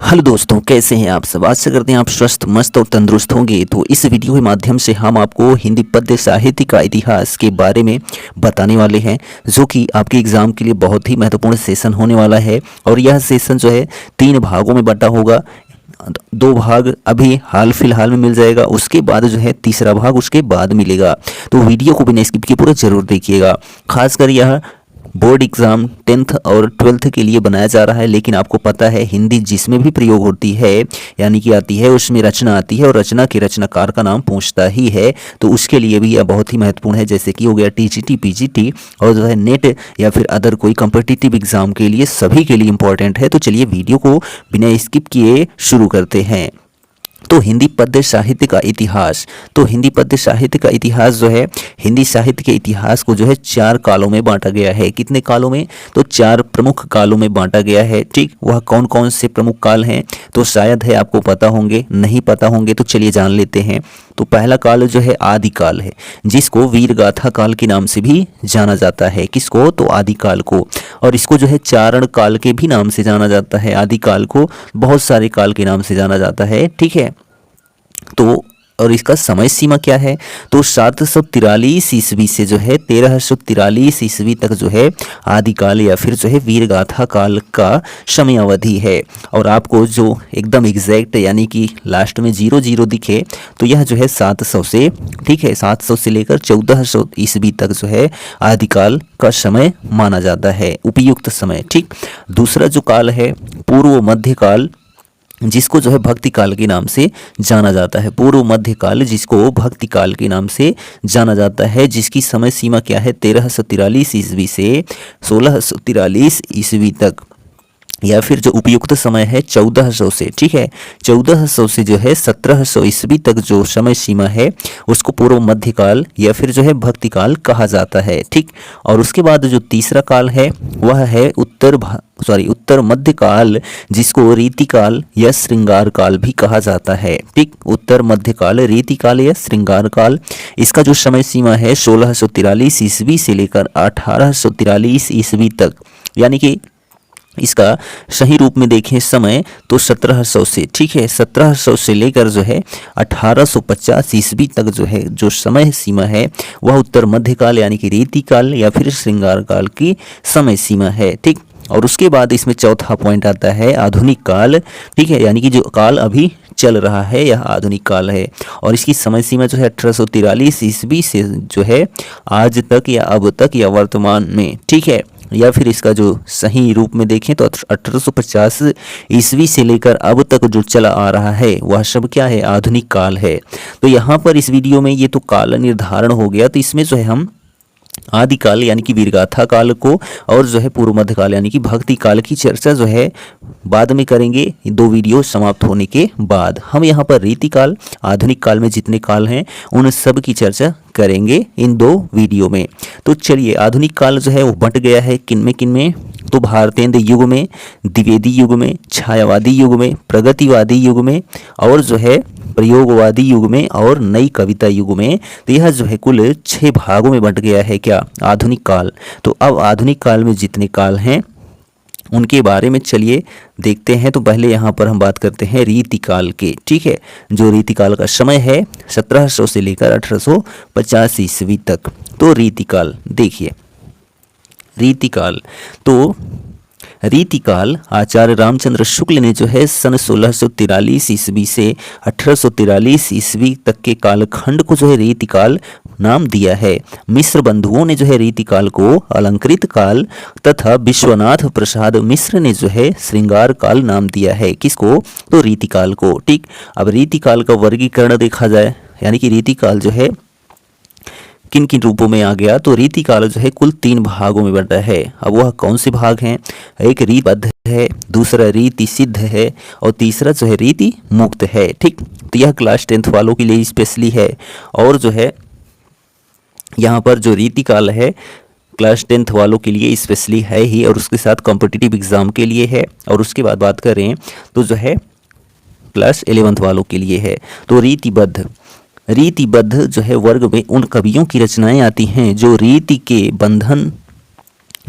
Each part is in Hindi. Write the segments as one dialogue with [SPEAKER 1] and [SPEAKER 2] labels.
[SPEAKER 1] हेलो दोस्तों, कैसे हैं आप सब। आशा करते हैं आप स्वस्थ मस्त और तंदुरुस्त होंगे। तो इस वीडियो के माध्यम से हम आपको हिंदी पद्य साहित्य का इतिहास के बारे में बताने वाले हैं, जो कि आपके एग्ज़ाम के लिए बहुत ही महत्वपूर्ण सेशन होने वाला है। और यह सेशन जो है 3 भागों में बटा होगा। 2 भाग अभी हाल फिलहाल में मिल जाएगा, उसके बाद जो है तीसरा भाग उसके बाद मिलेगा। तो वीडियो को बिना स्किप किए पूरा जरूर देखिएगा। खासकर यह बोर्ड एग्ज़ाम 10th और 12th के लिए बनाया जा रहा है। लेकिन आपको पता है हिंदी जिसमें भी प्रयोग होती है यानी कि आती है, उसमें रचना आती है और रचना के रचनाकार का नाम पूछता ही है। तो उसके लिए भी यह बहुत ही महत्वपूर्ण है, जैसे कि हो गया टीजीटी, पीजीटी और जो है नेट या फिर अदर कोई कॉम्पिटिटिव एग्ज़ाम के लिए, सभी के लिए इंपॉर्टेंट है। तो चलिए वीडियो को बिना स्किप किए शुरू करते हैं। तो हिंदी पद्य साहित्य का इतिहास। तो हिंदी पद्य साहित्य का इतिहास जो है, हिंदी साहित्य के इतिहास को जो है 4 कालों में बांटा गया है। कितने कालों में? तो 4 प्रमुख कालों में बांटा गया है। ठीक, वह कौन कौन से प्रमुख काल हैं तो शायद है आपको पता होंगे, नहीं पता होंगे तो चलिए जान लेते हैं। तो पहला काल जो है आदिकाल है, जिसको वीरगाथा काल के नाम से भी जाना जाता है। किसको? तो आदिकाल को। और इसको जो है चारण काल के भी नाम से जाना जाता है। आदिकाल को बहुत सारे काल के नाम से जाना जाता है। ठीक है, तो और इसका समय सीमा क्या है? तो 743 ईस्वी से जो है 1343 ईस्वी तक जो है आदिकाल या फिर जो है वीरगाथा काल का समय अवधि है। और आपको जो एकदम एग्जैक्ट यानी कि लास्ट में 00 दिखे तो यह जो है 700 से, ठीक है, 700 से लेकर 1400 ईस्वी तक जो है आदिकाल का समय माना जाता है, उपयुक्त समय। ठीक, दूसरा जो काल है पूर्व मध्यकाल, जिसको जो है भक्ति काल के नाम से जाना जाता है। पूर्व मध्य काल जिसको भक्ति काल के नाम से जाना जाता है, जिसकी समय सीमा क्या है? 1343 ईस्वी से 1643 ईस्वी तक। या फिर जो उपयुक्त समय है 1400 से, ठीक है, 1400 से जो है 1700 ईस्वी तक जो समय सीमा है उसको पूर्व मध्यकाल या फिर जो है भक्ति काल कहा जाता है। ठीक, और उसके बाद जो तीसरा काल है वह है उत्तर मध्य काल, जिसको रीतिकाल या श्रृंगार काल भी कहा जाता है। ठीक, उत्तर मध्य काल, रीतिकाल या श्रृंगार काल। इसका जो समय सीमा है 1643 ईस्वी से लेकर 1843 ईस्वी तक। यानी कि इसका सही रूप में देखें समय तो 1700 से, ठीक है, 1700 से लेकर जो है 1850 ईस्वी तक जो है जो समय सीमा है वह उत्तर मध्यकाल यानी कि रीतिकाल या फिर श्रृंगार काल की समय सीमा है। ठीक, और उसके बाद इसमें चौथा पॉइंट आता है आधुनिक काल। ठीक है, यानी कि जो काल अभी चल रहा है यह आधुनिक काल है। और इसकी समय सीमा जो है 1843 ईस्वी से जो है आज तक या अब तक या वर्तमान में। ठीक है, या फिर इसका जो सही रूप में देखें तो 1850 ईस्वी से लेकर अब तक जो चला आ रहा है वह सब क्या है? आधुनिक काल है। तो यहाँ पर इस वीडियो में ये तो काल निर्धारण हो गया। तो इसमें जो है हम आदिकाल यानी कि वीरगाथा काल को और जो है पूर्व मध्यकाल यानी कि भक्ति काल की चर्चा जो है बाद में करेंगे। 2 वीडियो समाप्त होने के बाद हम यहाँ पर रीतिकाल, आधुनिक काल में जितने काल हैं उन सब की चर्चा करेंगे इन 2 वीडियो में। तो चलिए, आधुनिक काल जो है वो बंट गया है किन में? तो भारतेंद्र युग में, द्विवेदी युग में, छायावादी युग में, प्रगतिवादी युग में और जो है प्रयोगवादी युग में और नई कविता युग में। तो यह जो है कुल 6 भागों में बंट गया है क्या? आधुनिक काल। तो अब आधुनिक काल में जितने काल हैं उनके बारे में चलिए देखते हैं। तो पहले यहाँ पर हम बात करते हैं रीतिकाल के। ठीक है, जो रीतिकाल का समय है 1700 से लेकर 1850 ईस्वी तक। तो रीतिकाल देखिए, रीतिकाल तो रीतिकाल आचार्य रामचंद्र शुक्ल ने जो है सन 1643 ईस्वी से 1843 ईस्वी तक के कालखंड को जो है रीतिकाल नाम दिया है। मिश्र बंधुओं ने जो है रीतिकाल को अलंकृत काल तथा विश्वनाथ प्रसाद मिश्र ने जो है श्रृंगार काल नाम दिया है। किसको? तो रीतिकाल को। ठीक, अब रीतिकाल का वर्गीकरण देखा जाए यानी कि रीतिकाल जो है किन किन रूपों में आ गया। तो रीतिकाल जो है कुल 3 भागों में बंटा है। अब वह कौन से भाग हैं? एक रीतिबद्ध है, दूसरा रीति सिद्ध है और तीसरा जो है रीति मुक्त है। ठीक, तो यह क्लास 10th वालों के लिए स्पेशली है। और जो है यहाँ पर जो रीतिकाल है क्लास 10th वालों के लिए स्पेशली है ही, और उसके साथ कॉम्पिटिटिव एग्जाम के लिए है। और उसके बाद बात करें तो जो है क्लास 11th वालों के लिए है। तो रीतिबद्ध जो है वर्ग में उन कवियों की रचनाएं आती हैं जो रीति के बंधन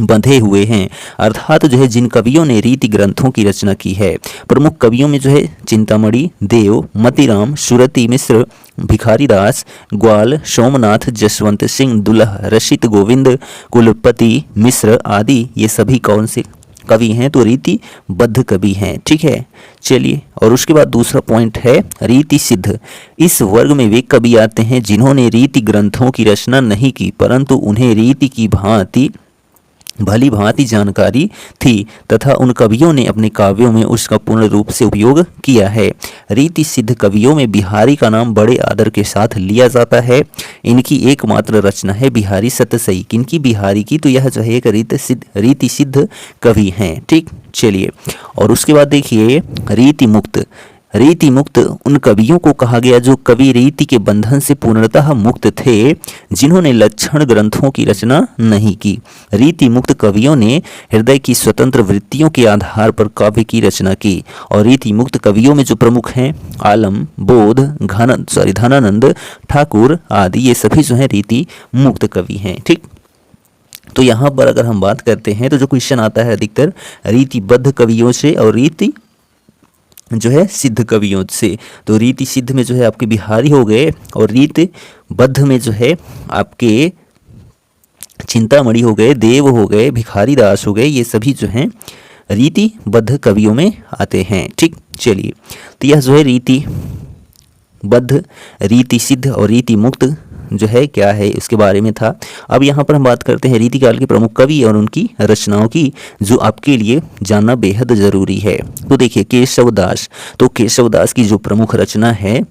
[SPEAKER 1] बंधे हुए हैं, अर्थात जो है जिन कवियों ने रीति ग्रंथों की रचना की है। प्रमुख कवियों में जो है चिंतामणि, देव, मतीराम, सुरती मिश्र, भिखारी दास, ग्वाल, सोमनाथ, जसवंत सिंह, दुल्ह, रसित गोविंद, कुलपति मिश्र आदि ये सभी कौन से कवि हैं? तो रीति बद्ध कवि हैं। ठीक है, चलिए। और उसके बाद दूसरा पॉइंट है रीति सिद्ध। इस वर्ग में वे कवि आते हैं जिन्होंने रीति ग्रंथों की रचना नहीं की, परंतु उन्हें रीति की भली भांति जानकारी थी तथा उन कवियों ने अपने काव्यों में उसका पूर्ण रूप से उपयोग किया है। रीति सिद्ध कवियों में बिहारी का नाम बड़े आदर के साथ लिया जाता है। इनकी एकमात्र रचना है बिहारी सतसई। किनकी? बिहारी की। तो यह जो है एक रीति सिद्ध कवि हैं। ठीक, चलिए। और उसके बाद देखिए रीति मुक्त। रीति मुक्त उन कवियों को कहा गया जो कवि रीति के बंधन से पूर्णतः मुक्त थे, जिन्होंने लक्षण ग्रंथों की रचना नहीं की। रीति मुक्त कवियों ने हृदय की स्वतंत्र वृत्तियों के आधार पर काव्य की रचना की। और रीति मुक्त कवियों में जो प्रमुख हैं आलम, बोध, धनानंद, ठाकुर आदि, ये सभी जो हैं रीति मुक्त कवि हैं। ठीक, तो यहाँ पर अगर हम बात करते हैं तो जो क्वेश्चन आता है अधिकतर रीतिबद्ध कवियों से और रीति जो है सिद्ध कवियों से। तो रीति सिद्ध में जो है आपके बिहारी हो गए और रीति बद्ध में जो है आपके चिंतामणि हो गए, देव हो गए, भिखारी दास हो गए, ये सभी जो हैं रीति बद्ध कवियों में आते हैं। ठीक, चलिए। तो यह जो है रीति बद्ध, रीति सिद्ध और रीति मुक्त जो है क्या है इसके बारे में था। अब यहाँ पर हम बात करते हैं रीतिकाल के प्रमुख कवि और उनकी रचनाओं की, जो आपके लिए जानना बेहद ज़रूरी है। तो देखिए केशवदास। तो केशवदास की जो प्रमुख रचना है,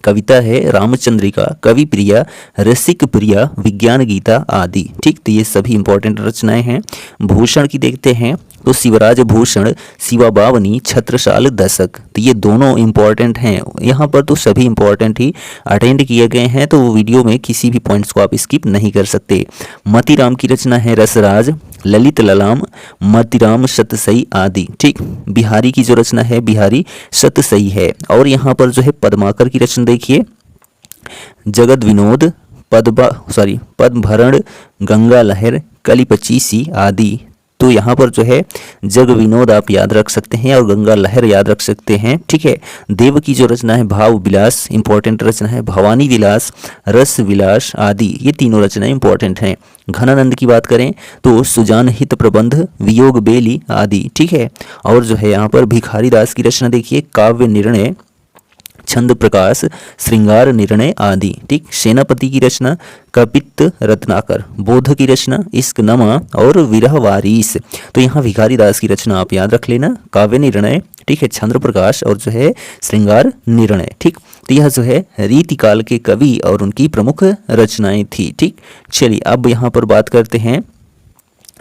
[SPEAKER 1] कविता है रामचंद्रिका, कवि प्रिया, रसिक प्रिया, विज्ञान गीता आदि। ठीक, तो ये सभी इंपॉर्टेंट रचनाएं हैं। भूषण की देखते हैं तो शिवराज भूषण, शिवा बावनी, छत्रसाल दशक, तो ये दोनों इंपॉर्टेंट हैं। यहाँ पर तो सभी इंपॉर्टेंट ही अटेंड किए गए हैं, तो वीडियो में किसी भी पॉइंट्स को आप स्किप नहीं कर सकते। मतीराम की रचना है रसराज, ललित ललाम, मतीराम सतसई आदि। ठीक, बिहारी की जो रचना है बिहारी सतसई है। और यहाँ पर जो है पद्माकर की रचना देखिए, जगत विनोद, पद्मभरण, गंगा लहर, कली पचीसी आदि। तो यहाँ पर जो है जग विनोद आप याद रख सकते हैं और गंगा लहर याद रख सकते हैं। ठीक है, देव की जो रचना है भाव विलास, इंपॉर्टेंट रचना है, भवानी विलास, रस विलास आदि, ये तीनों रचनाएं इंपॉर्टेंट हैं। घनानंद की बात करें तो सुजान हित प्रबंध, वियोग बेली आदि। ठीक है, और जो है यहाँ पर भिखारी दास की रचना देखिए, काव्य निर्णय, छंद प्रकाश, श्रृंगार निर्णय आदि। ठीक, सेनापति की रचना कपित रत्नाकर, बोध की रचना इश्क नमा और विरह वारिस। तो यहाँ भिखारी दास की रचना आप याद रख लेना, काव्य निर्णय, ठीक है, छंद प्रकाश और जो है श्रृंगार निर्णय। ठीक, तो यह जो है रीतिकाल के कवि और उनकी प्रमुख रचनाएं थी। ठीक, चलिए अब यहाँ पर बात करते हैं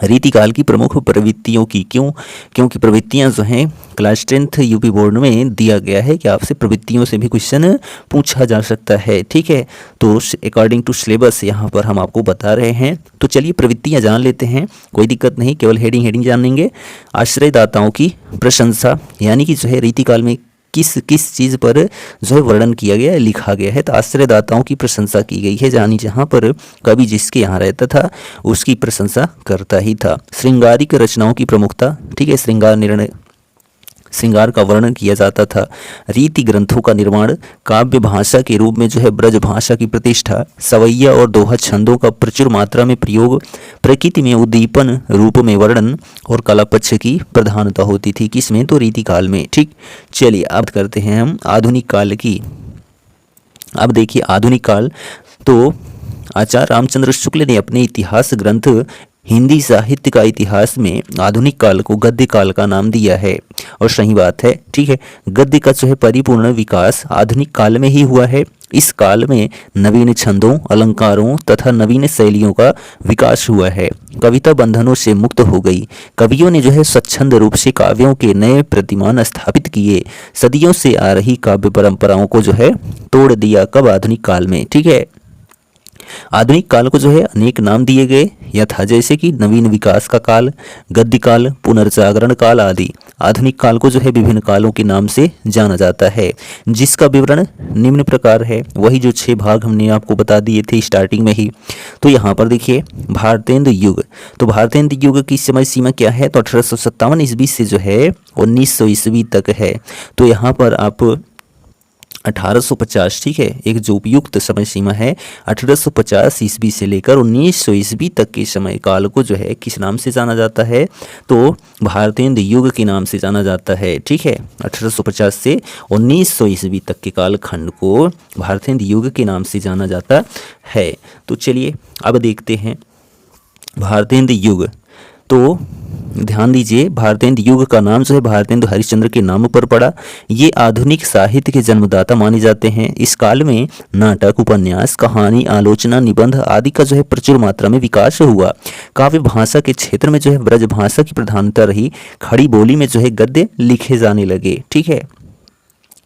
[SPEAKER 1] रीतिकाल की प्रमुख प्रवृत्तियों की। क्योंकि प्रवृत्तियां जो हैं क्लास 10th यूपी बोर्ड में दिया गया है कि आपसे प्रवृत्तियों से भी क्वेश्चन पूछा जा सकता है। ठीक है, तो अकॉर्डिंग टू सिलेबस यहाँ पर हम आपको बता रहे हैं। तो चलिए प्रवृत्तियां जान लेते हैं, कोई दिक्कत नहीं, केवल हेडिंग जानेंगे। आश्रयदाताओं की प्रशंसा, यानी कि जो है रीतिकाल में किस चीज़ पर जो है वर्णन किया गया है, लिखा गया है। तो आश्रयदाताओं की प्रशंसा की गई है, यानी जहाँ पर कवि जिसके यहाँ रहता था उसकी प्रशंसा करता ही था। श्रृंगारिक रचनाओं की प्रमुखता, ठीक है, श्रृंगार का वर्णन किया जाता था। रीति ग्रंथों का निर्माण, काव्य भाषा के रूप में जो है ब्रज भाषा की प्रतिष्ठा, सवैया और दोहा छंदों का प्रचुर मात्रा में प्रयोग, प्रकृति में उद्दीपन रूप में वर्णन और कला पक्ष की प्रधानता होती थी। किसमें? तो रीतिकाल में। ठीक, चलिए अब करते हैं हम आधुनिक काल की। अब देखिए आधुनिक काल, तो आचार्य रामचंद्र शुक्ल ने अपने इतिहास ग्रंथ हिंदी साहित्य का इतिहास में आधुनिक काल को गद्य काल का नाम दिया है, और सही बात है। ठीक है, गद्य का जो है परिपूर्ण विकास आधुनिक काल में ही हुआ है। इस काल में नवीन छंदों, अलंकारों तथा नवीन शैलियों का विकास हुआ है। कविता बंधनों से मुक्त हो गई। कवियों ने जो है स्वच्छंद रूप से काव्यों के नए प्रतिमान स्थापित किए। सदियों से आ रही काव्य परंपराओं को जो है तोड़ दिया। कब? आधुनिक काल में। ठीक है, आधुनिक काल को जो है अनेक नाम दिए गए यथा जैसे कि नवीन विकास का काल, गद्य काल, पुनर्जागरण काल आदि। आधुनिक काल को जो है विभिन्न कालों के नाम से जाना जाता है, जिसका विवरण निम्न प्रकार है। वही जो 6 भाग हमने आपको बता दिए थे स्टार्टिंग में ही। तो यहाँ पर देखिए भारतेंदु युग। तो भारतेंदु युग की समय सीमा क्या है? तो 1857 ईस्वी से जो है 1900 ईस्वी तक है। तो यहाँ पर आप 1850, ठीक है, एक जो उपयुक्त समय सीमा है 1850 ईस्वी से लेकर 1900 ईस्वी तक के समय काल को जो है किस नाम से जाना जाता है? तो भारतेंदु युग के नाम से जाना जाता है, ठीक है। 1850 से 1900 ईस्वी तक के कालखंड को भारतेंदु युग के नाम से जाना जाता है। तो चलिए अब देखते हैं भारतेंदु युग। तो ध्यान दीजिए, भारतेंदु युग का नाम जो है भारतेंदु हरिश्चंद्र के नाम पर पड़ा। ये आधुनिक साहित्य के जन्मदाता माने जाते हैं। इस काल में नाटक, उपन्यास, कहानी, आलोचना, निबंध आदि का जो है प्रचुर मात्रा में विकास हुआ। काव्य भाषा के क्षेत्र में जो है ब्रज भाषा की प्रधानता रही। खड़ी बोली में जो है गद्य लिखे जाने लगे, ठीक है।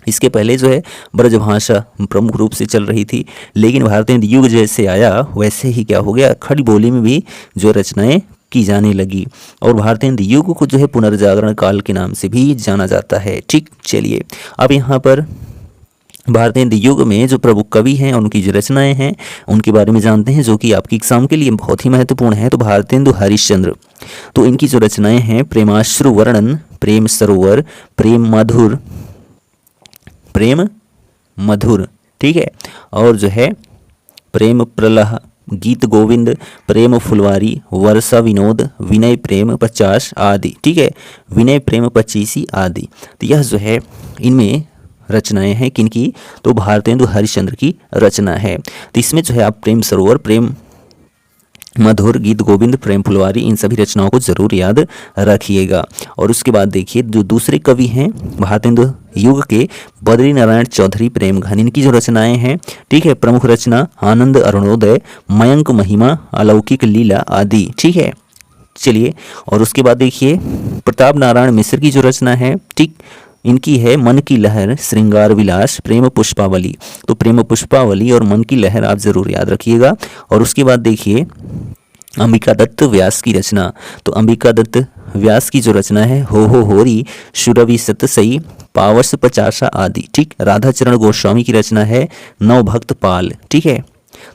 [SPEAKER 1] इसके पहले जो है ब्रजभाषा प्रमुख रूप से चल रही थी, लेकिन भारतेंदु युग जैसे आया वैसे ही क्या हो गया, खड़ी बोली में भी जो रचनाएं की जाने लगी। और भारतेंदु युग को जो है पुनर्जागरण काल के नाम से भी जाना जाता है, ठीक। चलिए अब यहाँ पर भारतेंदु युग में जो प्रमुख कवि हैं उनकी जो रचनाएं हैं उनके बारे में जानते हैं, जो कि आपके एग्जाम के लिए बहुत ही महत्वपूर्ण है। तो भारतेंदु हरिश्चंद्र, तो इनकी जो रचनाएं हैं प्रेमाश्रु वर्णन, प्रेम सरोवर, प्रेम मधुर, ठीक है, और जो है प्रेम प्रलह, गीत गोविंद, प्रेम फुलवारी, वर्षा विनोद, विनय प्रेम 50 आदि, ठीक है, विनय प्रेम 25 आदि। तो यह जो है इनमें रचनाएं हैं किनकी? तो भारतेंदु हरिश्चंद्र की रचना है। तो इसमें जो है आप प्रेम सरोवर, प्रेम मधुर, गीत गोविंद, प्रेम फुलवारी, इन सभी रचनाओं को जरूर याद रखिएगा। और उसके बाद देखिए जो दूसरे कवि हैं भारतेंदु युग के, बद्री नारायण चौधरी, प्रेम घन, इनकी जो रचनाएं हैं, ठीक है, प्रमुख रचना आनंद अरुणोदय, मयंक महिमा, अलौकिक लीला आदि, ठीक है। चलिए और उसके बाद देखिए प्रताप नारायण मिश्र की जो रचना है, ठीक, इनकी है मन की लहर, श्रृंगार विलास, प्रेम पुष्पावली। तो प्रेम पुष्पावली और मन की लहर आप जरूर याद रखिएगा। और उसके बाद देखिए अंबिका दत्त व्यास की रचना। तो अंबिका दत्त व्यास की जो रचना है हो होरी, शुरवि सतसई, पावस पचासा आदि, ठीक। राधाचरण गोस्वामी की रचना है नवभक्त पाल, ठीक है।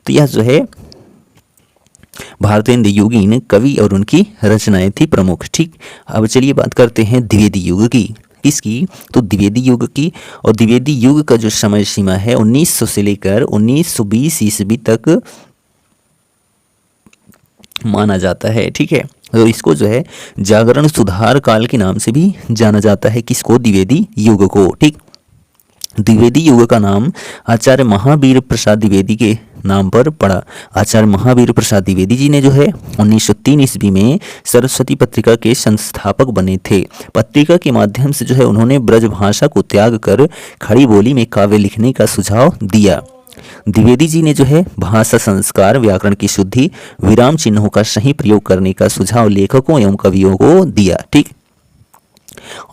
[SPEAKER 1] तो यह जो है भारतेंदु युगीन कवि और उनकी रचनाएं थी प्रमुख, ठीक। अब चलिए बात करते हैं द्विवेदी युग की। किसकी? तो द्विवेदी युग की। और द्विवेदी युग का जो समय सीमा है 1900 से लेकर 1920 ईस्वी तक माना जाता है, ठीक है। तो इसको जो है जागरण सुधार काल के नाम से भी जाना जाता है। किसको? द्विवेदी युग को, ठीक। द्विवेदी युग का नाम आचार्य महावीर प्रसाद द्विवेदी के नाम पर पड़ा। आचार्य महावीर प्रसाद द्विवेदी जी ने जो है 1903 ईस्वी में सरस्वती पत्रिका के संस्थापक बने थे। पत्रिका के माध्यम से जो है उन्होंने ब्रज भाषा को त्याग कर खड़ी बोली में काव्य लिखने का सुझाव दिया। द्विवेदी जी ने जो है भाषा संस्कार, व्याकरण की शुद्धि, विराम चिन्हों का सही प्रयोग करने का सुझाव लेखकों एवं कवियों को दिया, ठीक।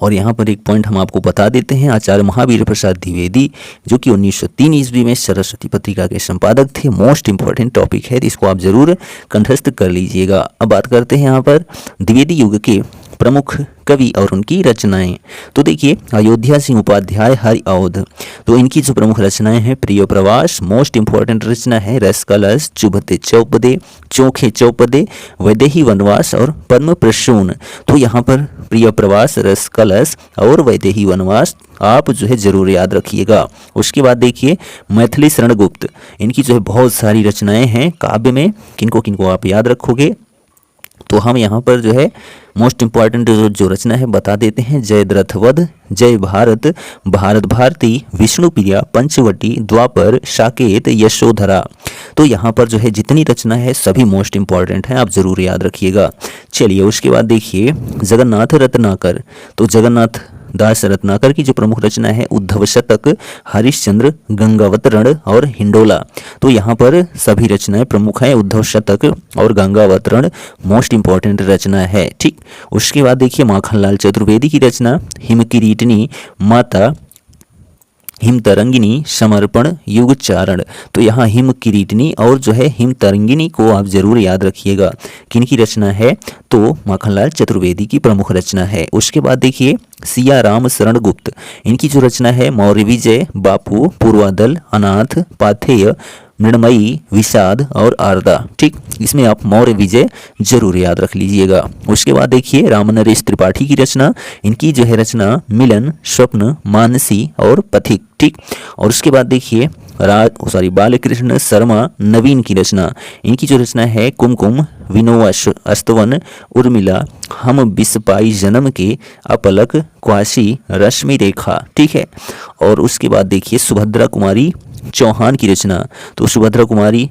[SPEAKER 1] और यहाँ पर एक पॉइंट हम आपको बता देते हैं, आचार्य महावीर प्रसाद द्विवेदी जो कि 1903 ईस्वी में सरस्वती पत्रिका के संपादक थे। मोस्ट इंपॉर्टेंट टॉपिक है, इसको आप जरूर कंठस्थ कर लीजिएगा। अब बात करते हैं यहाँ पर द्विवेदी युग के प्रमुख कवि और उनकी रचनाएं। तो देखिए अयोध्या सिंह उपाध्याय, हरि अवध, तो इनकी जो प्रमुख रचनाएं हैं प्रिय प्रवास, मोस्ट इंपॉर्टेंट रचना है रस कलश, चुभते चौपदे, चोखे चौपदे, वैदेही वनवास और पद्म प्रसून। तो यहाँ पर प्रिय प्रवास, रस कलश और वैदेही वनवास आप जो है जरूर याद रखिएगा। उसके बाद देखिए मैथिली शरण गुप्त, इनकी जो है बहुत सारी रचनाएं हैं काव्य में, किनको किनको आप याद रखोगे तो हम यहाँ पर जो है मोस्ट इंपॉर्टेंट जो रचना है बता देते हैं। जयद्रथ वध, जय भारत, भारत भारती, विष्णु प्रिया, पंचवटी, द्वापर, साकेत, यशोधरा। तो यहाँ पर जो है जितनी रचना है सभी मोस्ट इंपॉर्टेंट हैं, आप जरूर याद रखिएगा। चलिए उसके बाद देखिए जगन्नाथ रत्नाकर, तो जगन्नाथ दास रत्नाकर की जो प्रमुख रचना है उद्धव शतक, हरिश्चंद्र, गंगावतरण और हिंडोला। तो यहाँ पर सभी रचनाएं प्रमुख हैं, उद्धव शतक और गंगावतरण मोस्ट इंपॉर्टेंट रचना है, ठीक। उसके बाद देखिए माखनलाल चतुर्वेदी की रचना हिमकिरीटनी, माता हिम तरंगिनी, समर्पण, युग चारण। तो यहाँ हिम किरीटनी और जो है हिम तरंगिनी को आप जरूर याद रखिएगा। किनकी रचना है? तो माखनलाल चतुर्वेदी की प्रमुख रचना है। उसके बाद देखिए सिया राम शरण गुप्त, इनकी जो रचना है मौर्य विजय, बापू, पूर्वादल, अनाथ, पाथेय, मृणमयी, विषाद और आरदा। ठीक, इसमें आप मौर्य विजय जरूर याद रख लीजिएगा। उसके बाद देखिए रामनरेश त्रिपाठी की रचना, इनकी जो है रचना मिलन, स्वप्न, मानसी और पथिक। ठीक, और उसके बाद देखिए बालकृष्ण शर्मा नवीन की रचना, इनकी जो रचना है कुमकुम, विनोअश, अस्तवन, उर्मिला, हम बिस्पाई जन्म के, अपलक, क्वासी, रश्मि रेखा। ठीक है, और उसके बाद देखिए सुभद्रा कुमारी चौहान की रचना, तो सुभद्रा कुमारी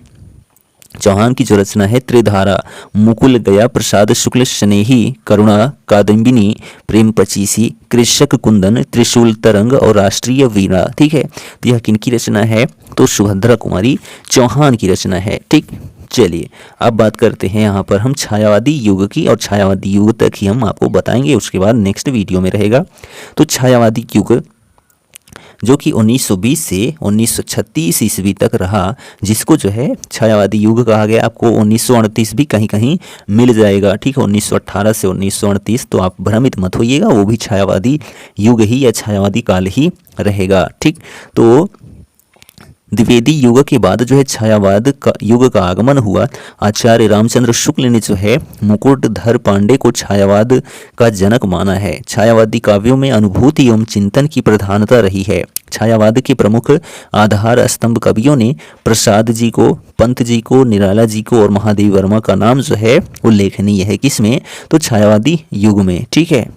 [SPEAKER 1] चौहान की जो रचना है त्रिधारा, मुकुल गया प्रसाद शुक्ल स्नेही, करुणा, कादम्बिनी, प्रेम पचीसी, कृषक कुंदन, त्रिशूल तरंग और राष्ट्रीय वीणा। ठीक है, तो यह किनकी रचना है? तो सुभद्रा कुमारी चौहान की रचना है। ठीक, चलिए अब बात करते हैं यहाँ पर हम छायावादी युग की, और छायावादी युग तक ही हम आपको बताएंगे, उसके बाद नेक्स्ट वीडियो में रहेगा। तो छायावादी युग जो कि 1920 से 1936 ईस्वी तक रहा, जिसको जो है छायावादी युग कहा गया। आपको 1938 भी कहीं कहीं मिल जाएगा। ठीक है, 1918 से 1938, तो आप भ्रमित मत होइएगा, वो भी छायावादी युग ही या छायावादी काल ही रहेगा। ठीक, तो द्विवेदी युग के बाद जो है छायावाद का युग का आगमन हुआ। आचार्य रामचंद्र शुक्ल ने जो है मुकुटधर पांडे को छायावाद का जनक माना है। छायावादी काव्यों में अनुभूति एवं चिंतन की प्रधानता रही है। छायावाद के प्रमुख आधार स्तंभ कवियों ने प्रसाद जी को, पंत जी को, निराला जी को और महादेवी वर्मा का नाम जो है उल्लेखनीय है। किसमें? तो छायावादी युग में। ठीक है,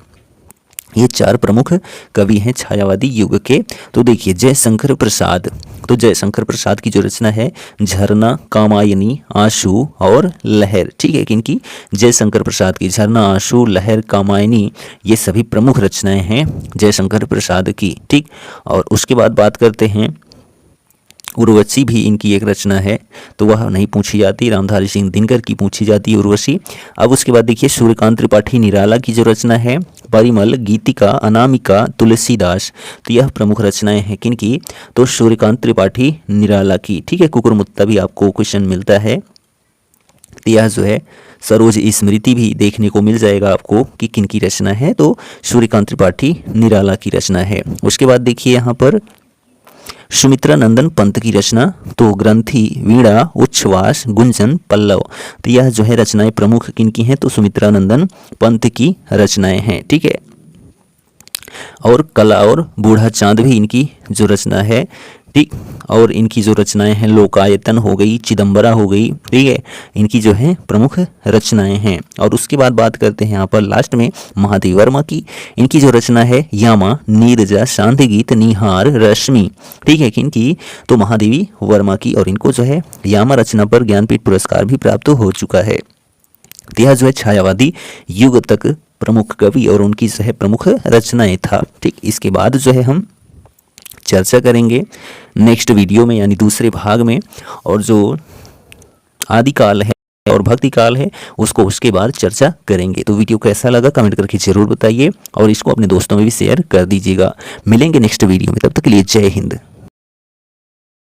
[SPEAKER 1] ये चार प्रमुख कवि हैं छायावादी युग के। तो देखिए जयशंकर प्रसाद, तो जयशंकर प्रसाद की जो रचना है झरना, कामायनी, आंसू और लहर। ठीक है, किनकी? जयशंकर प्रसाद की। झरना, आंसू, लहर, कामायनी, ये सभी प्रमुख रचनाएं हैं जयशंकर प्रसाद की। ठीक, और उसके बाद बात करते हैं उर्वशी भी इनकी एक रचना है, तो वह नहीं पूछी जाती। रामधारी सिंह दिनकर की पूछी जाती है उर्वशी। अब उसके बाद देखिए सूर्यकांत त्रिपाठी निराला की जो रचना है परिमल, गीतिका, अनामिका, तुलसीदास, तो यह प्रमुख रचनाएं हैं किनकी? तो सूर्यकांत त्रिपाठी निराला की। ठीक है, कुकुरमुत्ता भी आपको क्वेश्चन मिलता है, तो यह जो है सरोज स्मृति भी देखने को मिल जाएगा आपको कि किनकी रचना है, तो सूर्यकांत त्रिपाठी निराला की रचना है। उसके बाद देखिए यहाँ पर सुमित्रा नंदन पंत की रचना, तो ग्रंथि, वीणा, उच्छ्वास, गुंजन, पल्लव, तो यह जो है रचनाएं प्रमुख किनकी हैं? तो सुमित्रा नंदन पंत की रचनाएं हैं। ठीक है, और कला और बूढ़ा चांद भी इनकी जो रचना है। ठीक, और इनकी जो रचनाएं हैं लोकायतन हो गई, चिदम्बरा हो गई। ठीक है, इनकी जो है प्रमुख रचनाएं हैं। और उसके बाद बात करते हैं यहाँ पर लास्ट में महादेवी वर्मा की। इनकी जो रचना है यामा, नीरजा, शांति गीत, निहार, रश्मि। ठीक है, किनकी? तो महादेवी वर्मा की, और इनको जो है यामा रचना पर ज्ञानपीठ पुरस्कार भी प्राप्त हो चुका है। यह जो है छायावादी युग तक प्रमुख कवि और उनकी जो है प्रमुख रचनाएं था। ठीक, इसके बाद जो है हम चर्चा करेंगे नेक्स्ट वीडियो में, यानी दूसरे भाग में, और जो आदिकाल है और भक्ति काल है उसको उसके बाद चर्चा करेंगे। तो वीडियो कैसा लगा कमेंट करके जरूर बताइए, और इसको अपने दोस्तों में भी शेयर कर दीजिएगा। मिलेंगे नेक्स्ट वीडियो में, तब तक के लिए जय हिंद।